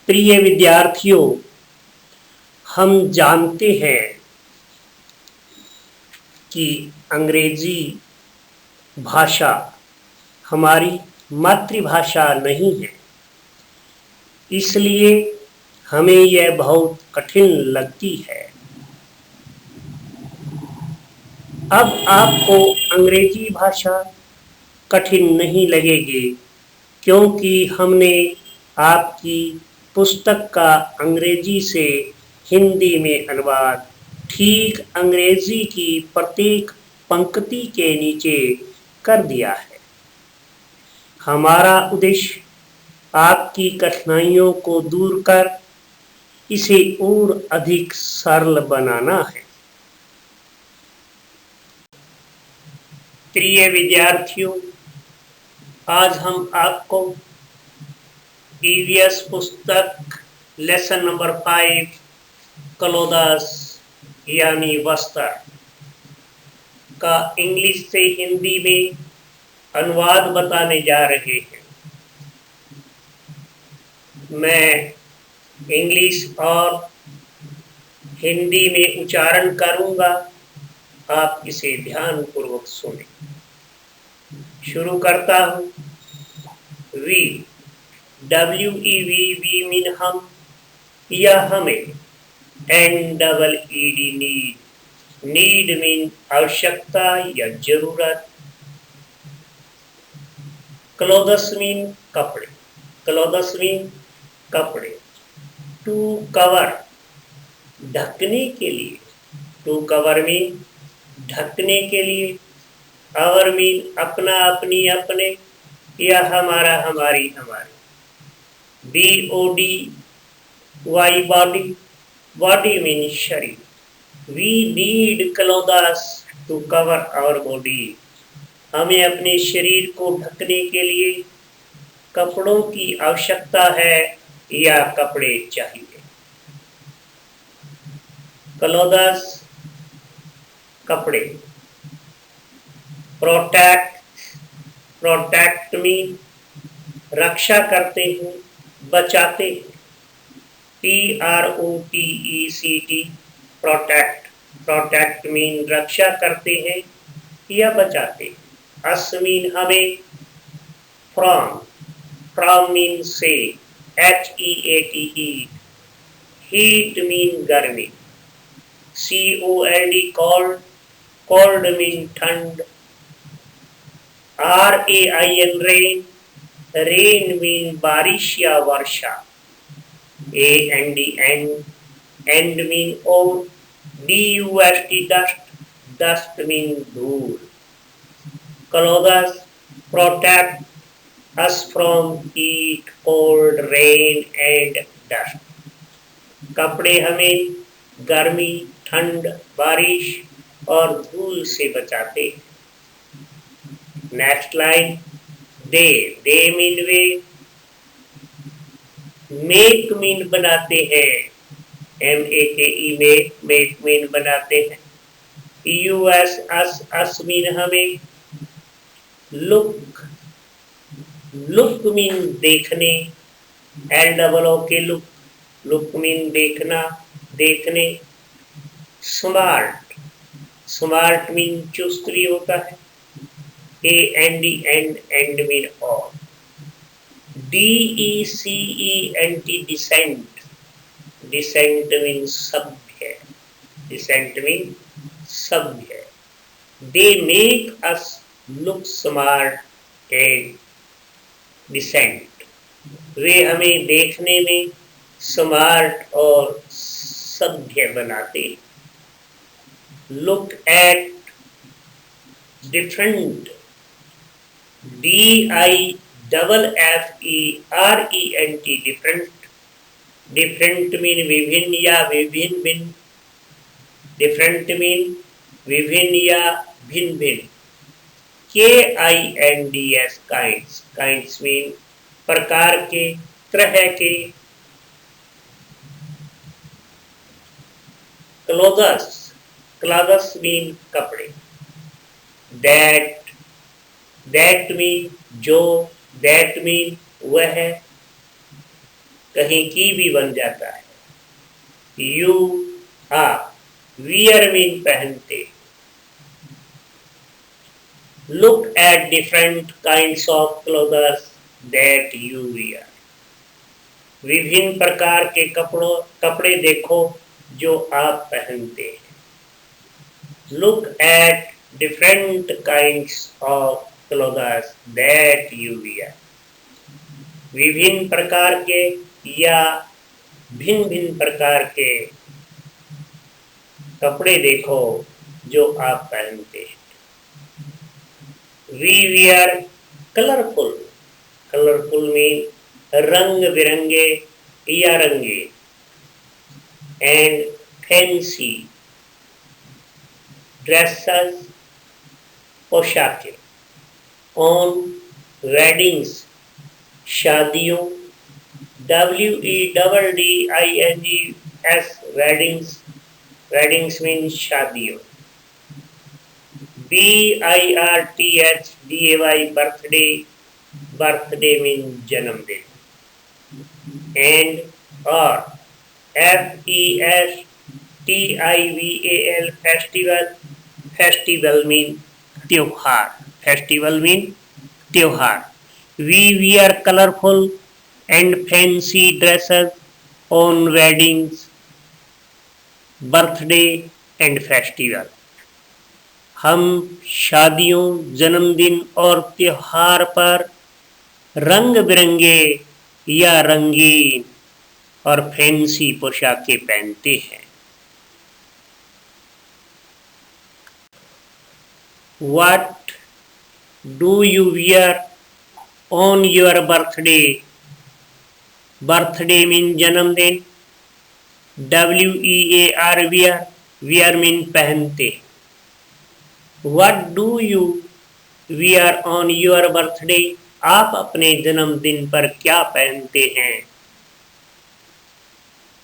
प्रिय विद्यार्थियों, हम जानते हैं कि अंग्रेजी भाषा हमारी मातृभाषा नहीं है, इसलिए हमें यह बहुत कठिन लगती है। अब आपको अंग्रेजी भाषा कठिन नहीं लगेगी, क्योंकि हमने आपकी पुस्तक का अंग्रेजी से हिंदी में अनुवाद ठीक अंग्रेजी की प्रत्येक पंक्ति के नीचे कर दिया है। हमारा उद्देश्य आपकी कठिनाइयों को दूर कर इसे और अधिक सरल बनाना है। प्रिय विद्यार्थियों, आज हम आपको ईवीएस पुस्तक लेसन नंबर 5 क्लोदस यानी वस्त्र का इंग्लिश से हिंदी में अनुवाद बताने जा रहे हैं। मैं इंग्लिश और हिंदी में उच्चारण करूंगा, आप इसे ध्यानपूर्वक सुनें। शुरू करता हूं। वी, WEV मीन हम या हमें। NEED नीड मीन आवश्यकता या जरूरत। क्लोथ्स मीन कपड़े। क्लोथ्स मीन कपड़े। टू कवर ढकने के लिए। टू कवर मीन ढकने के लिए। आवर मीन अपना, अपनी, अपने या हमारा, हमारी, हमारी। BODY body. बॉडी मीन शरीर। We need clothes to cover our body. हमें अपने शरीर को ढकने के लिए कपड़ों की आवश्यकता है या कपड़े चाहिए। क्लोथ्स कपड़े। प्रोटेक्ट, प्रोटेक्ट मीन रक्षा करते हैं, बचाते हैं। PROTECT protect. प्रोटेक्ट मीन रक्षा करते हैं या बचाते हैं। अस मीन हमें। फ्रॉम, फ्रॉम मीन से। HEATE हीट मीन गर्मी। COLD कोल्ड, कोल्ड मीन ठंड। RAIN रेन, रेन मीन बारिश या वर्षा। AND एंड मीन और। DUST डस्ट, डस्ट मीन धूल। Clothes protect us from heat, cold, rain and dust। कपड़े हमें गर्मी, ठंड, बारिश और धूल से बचाते हैं। Next line. दे मीन वे। मेक मीन बनाते हैं। MEKE मेक मीन बनाते हैं। US अस मीन हमें। लुक, लुक मीन देखने। LOOK लुक, लुक मीन देखना, देखने। स्मार्ट, स्मार्ट मीन चुस्त भी होता है। एंड मीन और। DECENT डिसेंट, डिसेंट मीन सभ्य, डिसेंट मीन सभ्य। They make us look smart and decent. वे हमें देखने में स्मार्ट और सभ्य बनाते। Look at different. DIFFERENT different. Different mean विभिन्न या विभिन्न भिन्न। डिफरेंट मीन विभिन्न या भिन्न भिन्न। KINDS काइंड्स, काइंड्स मीन प्रकार के, तरह के। क्लोथ्स, क्लोथ्स मीन कपड़े। दैट, दैट मीन जो। दैट मीन वह। कहीं की भी बन जाता है। यू आर वियर मीन पहनते। Look at different kinds of clothes that you wear. विभिन्न प्रकार के कपड़े देखो जो आप पहनते हैं। Look at different kinds of clothes that you wear. विभिन्न प्रकार के या भिन्न भिन्न प्रकार के कपड़े देखो जो आप पहनते हैं। We wear colourful. Colourful mean रंग बिरंगे या रंगीन। एंड फैंसी ड्रेसेस पोशाकें। ऑन वेडिंग्स शादियों। WEDDINGS weddings. वेडिंग्स मीन शादियों। BIRTHDAY birthday. बर्थडे मीन जन्मदिन। एंड और FESTIVAL फेस्टिवल। फेस्टिवल मीन त्योहार। फेस्टिवल मीन त्योहार। We wear colorful and fancy dresses on weddings, birthday and festival. हम शादियों, जन्मदिन और त्योहार पर रंग बिरंगे या रंगीन और फैंसी पोशाकें पहनते हैं। What do you wear on your birthday? Birthday mean जन्मदिन। WEAR wear। wear मीन पहनते। What do you wear on your birthday? आप अपने जन्मदिन पर क्या पहनते हैं?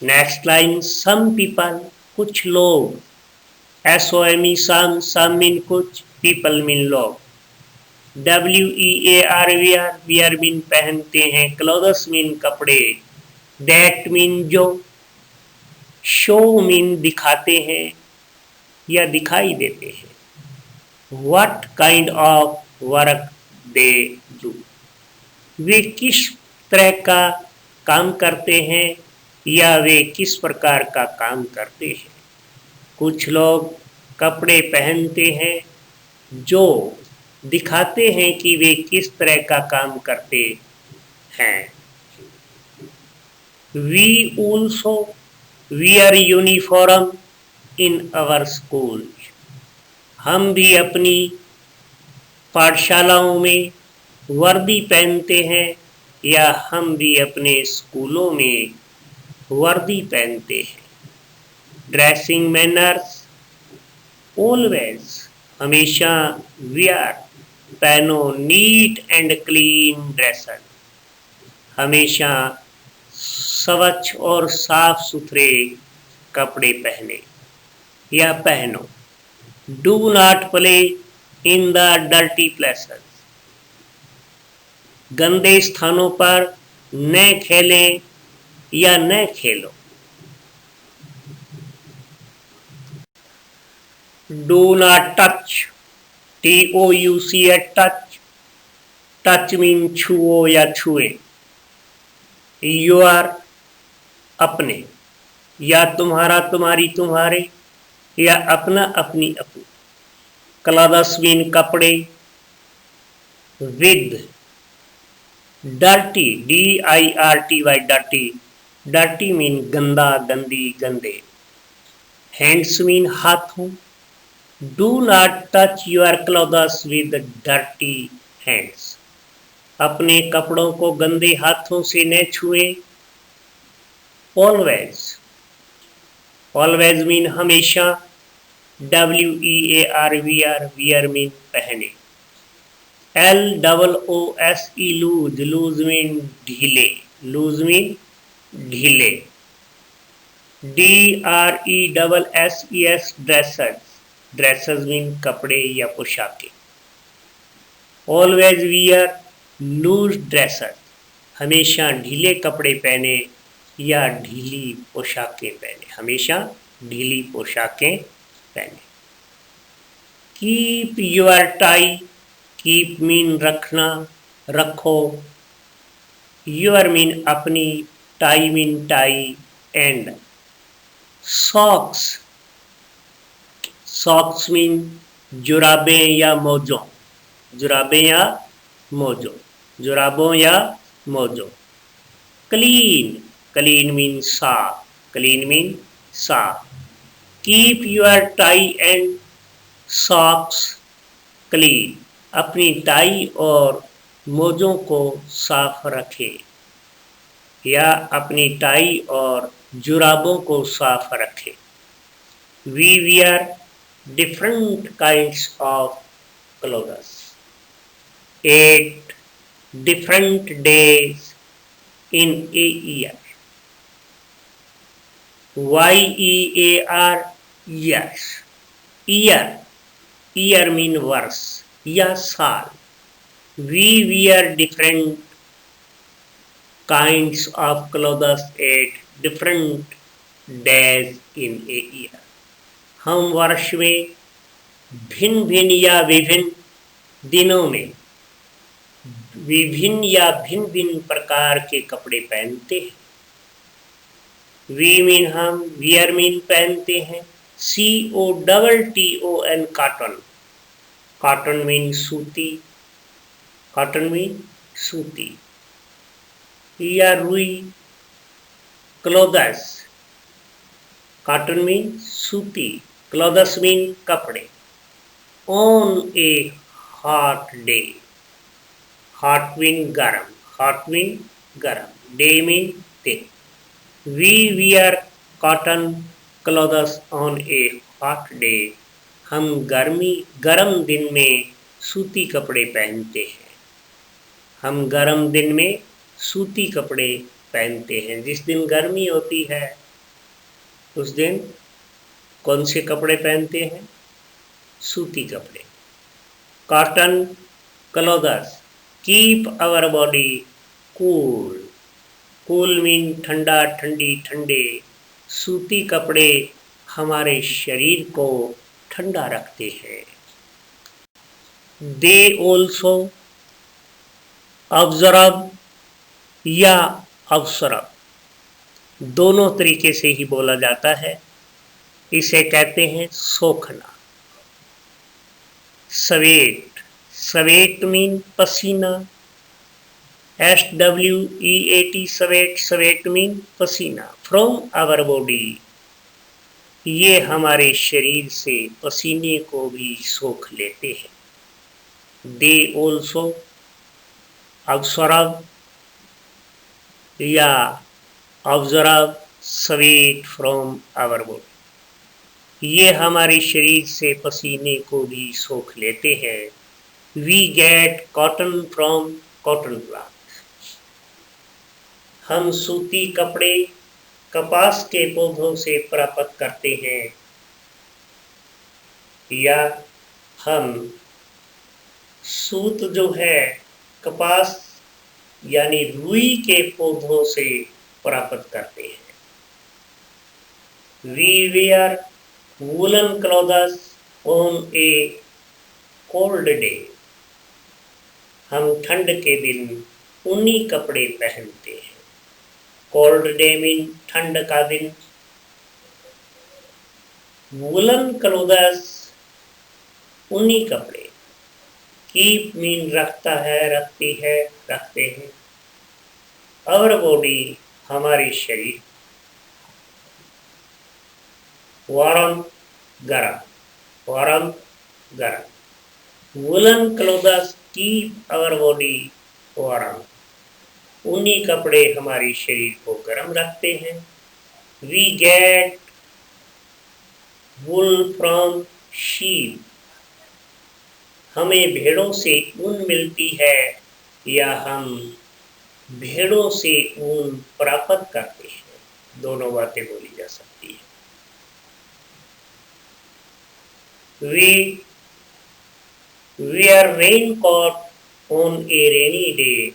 नेक्स्ट लाइन सम पीपल कुछ लोग। SOME सम मीन कुछ, पीपल मीन लोग। WEAR wear। wear मीन पहनते हैं। क्लोथ्स मीन कपड़े। दैट मीन जो। शो मीन दिखाते हैं या दिखाई देते हैं। What kind of work they do? वे किस तरह का काम करते हैं या वे किस प्रकार का काम करते हैं। कुछ लोग कपड़े पहनते हैं जो दिखाते हैं कि वे किस तरह का काम करते हैं। We also wear uniform in our school। हम भी अपनी पाठशालाओं में वर्दी पहनते हैं या हम भी अपने स्कूलों में वर्दी पहनते हैं। ड्रेसिंग मैनर्स ऑलवेज हमेशा। वियर पहनो नीट एंड क्लीन ड्रेसेस। हमेशा स्वच्छ और साफ सुथरे कपड़े पहने या पहनो। Do not play in the dirty places. गंदे स्थानों पर न खेलें या न खेलो। Do not touch. TOUCH touch. Touch mean छुओ या छुए। योर अपने या तुम्हारा तुम्हारी तुम्हारे या अपना अपनी अपनी। क्लॉथ्स मीन कपड़े। With dirty DIRTY dirty. Dirty mean गंदा गंदी गंदे। हैंड्स मीन हाथों। Do not touch your clothes with dirty hands. अपने कपड़ों को गंदे हाथों से न छुएं। ऑलवेज। ऑलवेज मीन हमेशा। WEAR wear मीन पहने। LOOSE loose. लूज मीन ढीले। लूज मीन ढीले। DRESSES dresses. ड्रेसेस मीन कपड़े या पोशाकें। Always wear loose dresses. हमेशा ढीले कपड़े पहने या ढीली पोशाकें पहने, हमेशा ढीली पोशाकें पहने। Keep your tie, keep mean रखना, रखो। योर मीन अपनी, tie mean tie, and socks, socks mean जुराबें या मोजों, जुराबें या मोजों, जुराबों या मोजों। क्लीन, क्लीन मीन साफ, क्लीन मीन साफ। Keep your tie and socks clean, अपनी टाई और मोजों को साफ रखे या अपनी टाई और जुराबों को साफ रखे। We wear different kinds of clothes, 8 different days in a year. YEAR, years. Year, year mean वर्ष या साल। We wear different kinds of clothes at different days in a year. हम वर्ष में भिन्न भिन्न या विभिन्न दिनों में विभिन्न या भिन्न भिन्न प्रकार के कपड़े पहनते हैं। वी मीन हम, वियर मीन पहनते हैं। COTTON, कॉटन, कॉटन मीन सूती, कॉटन मीन सूती या रुई। क्लोथ्स, कॉटन मीन सूती, क्लोथ्स मीन कपड़े। On a hot day, hot mean गरम, हॉट मीन गरम, डे मीन दिन। We wear cotton clothes on a hot day, हम गरम दिन में सूती कपड़े पहनते हैं। हम गरम दिन में सूती कपड़े पहनते हैं। जिस दिन गर्मी होती है उस दिन कौन से कपड़े पहनते हैं? सूती कपड़े। Cotton clothes keep our body cool, cool mean ठंडा, ठंडी, ठंडे। सूती कपड़े हमारे शरीर को ठंडा रखते हैं। दे ऑल्सो ऑब्जर्व या ऑब्सर्व दोनों तरीके से ही बोला जाता है। इसे कहते हैं सोखना। स्वेट, स्वेट मीन पसीना, SWEAT, स्वेट, स्वेट मीन पसीना। फ्रॉम आवर बॉडी, ये हमारे शरीर से पसीने को भी सोख लेते हैं। दे ऑल्सो ऑब्जर्व या observe sweat from our body, ये हमारे शरीर से पसीने को भी सोख लेते हैं। We get cotton from cotton plant, हम सूती कपड़े कपास के पौधों से प्राप्त करते हैं या हम सूत जो है कपास यानी रुई के पौधों से प्राप्त करते हैं। We wear woollen clothes on a cold day, हम ठंड के दिन ऊनी कपड़े पहनते हैं। कोल्ड डे मीन ठंड का दिन। वूलन क्लोथ्स ऊनी कपड़े। कीप मीन रखता है, रखती है, रखते हैं। आवर बॉडी हमारी शरीर। वार्म गरम, वार्म गरम। Woollen clothes keep our body warm, ऊनी कपड़े हमारी शरीर को गर्म रखते हैं। We get wool from sheep, हमें भेड़ों से ऊन मिलती है या हम भेड़ों से ऊन प्राप्त करते हैं। दोनों बातें बोली जा सकती है। We wear raincoat on a rainy day,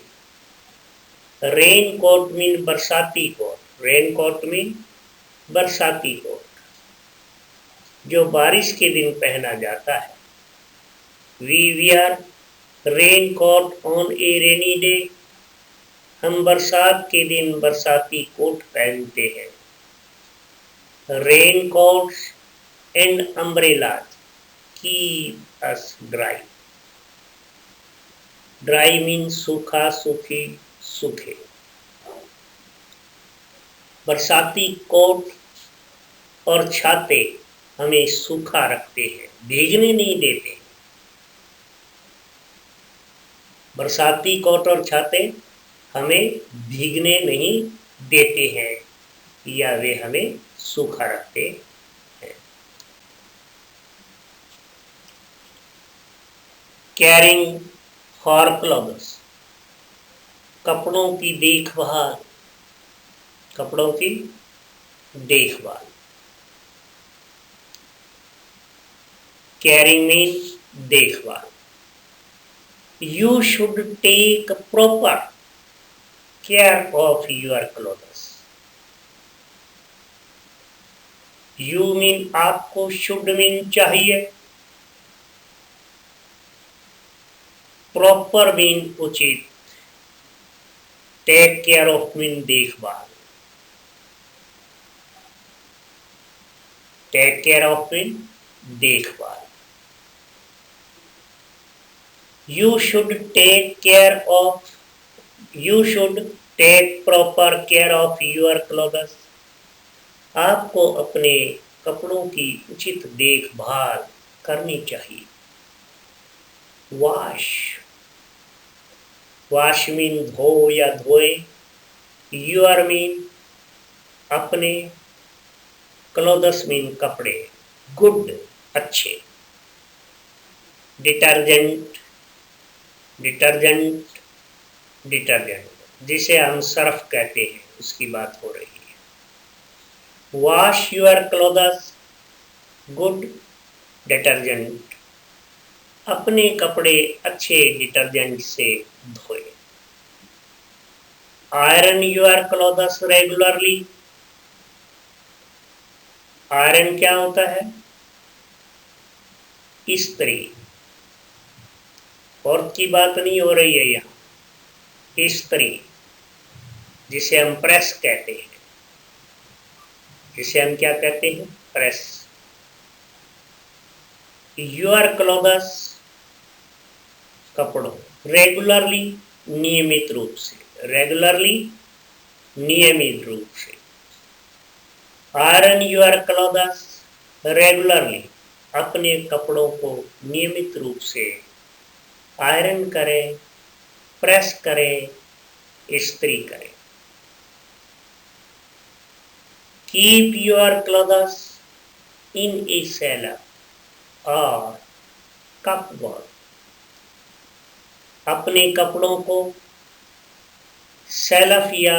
raincoat mean बरसाती कोट, रेन कोट मीन बरसाती कोट, जो बारिश के दिन पहना जाता है। We wear raincoat on a rainy day, हम बरसात के दिन बरसाती कोट पहनते हैं। Raincoats and umbrellas keep us dry, dry mean सूखा, सूखी, सूखे। बरसाती कोट और छाते हमें सूखा रखते हैं, भीगने नहीं देते। बरसाती कोट और छाते हमें भीगने नहीं देते हैं या वे हमें सूखा रखते हैं। कैरिंग फॉर क्लोथ्स, कपड़ों की देखभाल, कपड़ों की देखभाल। कैरिंग मीन्स देखभाल। You should take proper care of your clothes. You mean आपको, should mean चाहिए, proper mean उचित, take care of mean देखभाल, take care of mean देखभाल। You should take proper care of your clothes. आपको अपने कपड़ों की उचित देखभाल करनी चाहिए। वॉश मीन धो या धोए, योर मीन अपने, क्लोथ्स मीन कपड़े, गुड अच्छे। डिटर्जेंट जिसे हम सर्फ कहते हैं, उसकी बात हो रही है। Wash your clothes, good detergent, अपने कपड़े अच्छे डिटर्जेंट से धोए। Iron your clothes regularly, iron क्या होता है? इस्त्री। औरत की बात नहीं हो रही है यहाँ, इस्त्री, जिसे हम प्रेस कहते हैं, जिसे हम क्या कहते हैं? प्रेस। योर क्लोथ्स कपड़ों, रेगुलरली नियमित रूप से, रेगुलरली नियमित रूप से। आयरन योर क्लोथ्स रेगुलरली, अपने कपड़ों को नियमित रूप से आयरन करें, प्रेस करें, इस्त्री करें। Keep your clothes in A seller और कपबोर्ड, अपने कपड़ों को सेल्फ या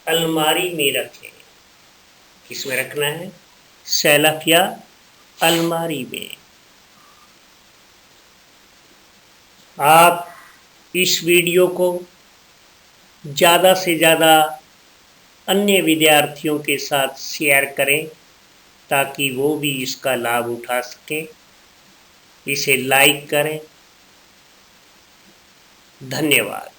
अलमारी में रखें। किसमें रखना है? सेल्फ या अलमारी में। आप इस वीडियो को ज़्यादा से ज़्यादा अन्य विद्यार्थियों के साथ शेयर करें ताकि वो भी इसका लाभ उठा सकें। इसे लाइक करें। धन्यवाद।